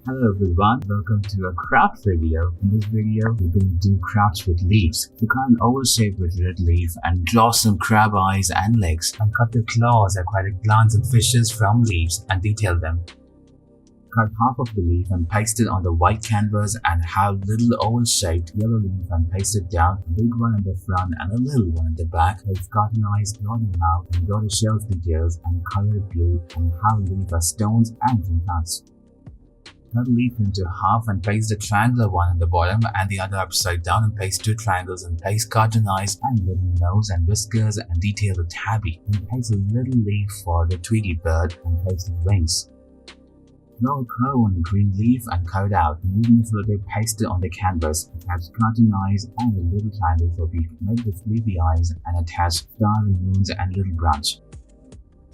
Hello everyone, welcome to a craft video. In this video, we're going to do crafts with leaves. So cut an oval shape with red leaf and draw some crab eyes and legs, and cut the claws, aquatic plants and fishes from leaves and detail them. Cut half of the leaf and paste it on the white canvas and have little oval shaped yellow leaf and paste it down, a big one in the front and a little one in the back. Place cotton eyes, draw them out and draw the shells details and color it blue and have leaf as stones and some plants. Cut the leaf into half and paste the triangular one on the bottom and the other upside down, and paste two triangles and paste cartoon eyes and little nose and whiskers and detail the tabby. And paste a little leaf for the Tweety bird and paste the wings. Draw a curve on the green leaf and cut it out. Using the sellotape, paste it on the canvas. Attach cartoon eyes and a little triangle for beak. Make the sleepy eyes and attach stars and moons and little branch.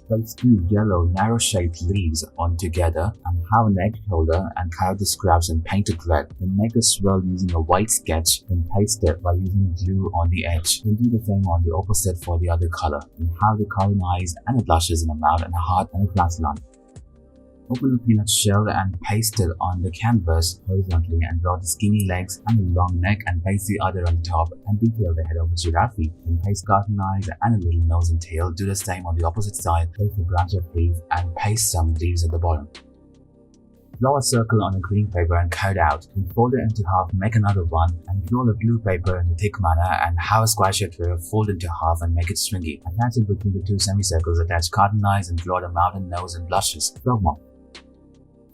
Place two yellow, narrow-shaped leaves on together and have an edge holder and cut out the scraps and paint it red. Then make a swirl using a white sketch, then paste it by using glue on the edge. Then do the same on the opposite for the other color. Then have the cartoon eyes and the blushes in a mouth and a heart and a glass line. Open the peanut shell and paste it on the canvas horizontally and draw the skinny legs and a long neck and paste the other on top and detail the head of a giraffe. Then paste cartoon eyes and a little nose and tail. Do the same on the opposite side. Place a branch of leaf and paste some leaves at the bottom. Draw a circle on a green paper and cut it out. Then fold it into half, make another one, and draw the blue paper in a thick manner and have a square shaped wave fold into half and make it stringy. Attach it between the two semicircles, attach cartoon eyes and draw the mouth and nose and blushes. Frog mouth.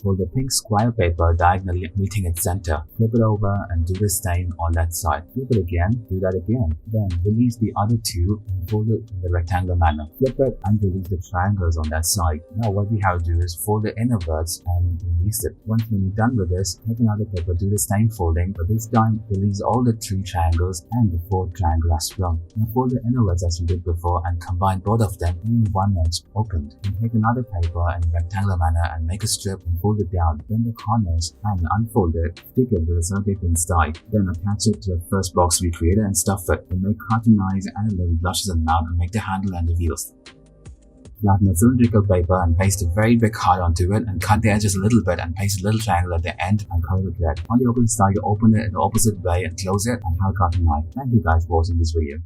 Fold the pink square paper diagonally meeting its center. Flip it over and do the same on that side. Flip it again, do that again. Then release the other two and fold it in the rectangular manner. Flip it and release the triangles on that side. Now what we have to do is fold the innerwards and release it. Once when you're done with this, take another paper, do the same folding, but this time release all the three triangles and the fourth triangle as well. Now fold the innerwards as we did before and combine both of them, leaving one edge opened. Then take another paper in a rectangular manner and make a strip and fold it down, bend the corners and unfold it, stick it with a sellotape inside, then attach it to the first box we created and stuff it. Then make cartoon eyes and a little blushes and mouth and make the handle and the wheels. Flatten a cylindrical paper and paste a very big heart onto it and cut the edges a little bit and paste a little triangle at the end and color it red. On the opposite side, open it in the opposite way and close it and have a cartoon eye. Thank you guys for watching this video.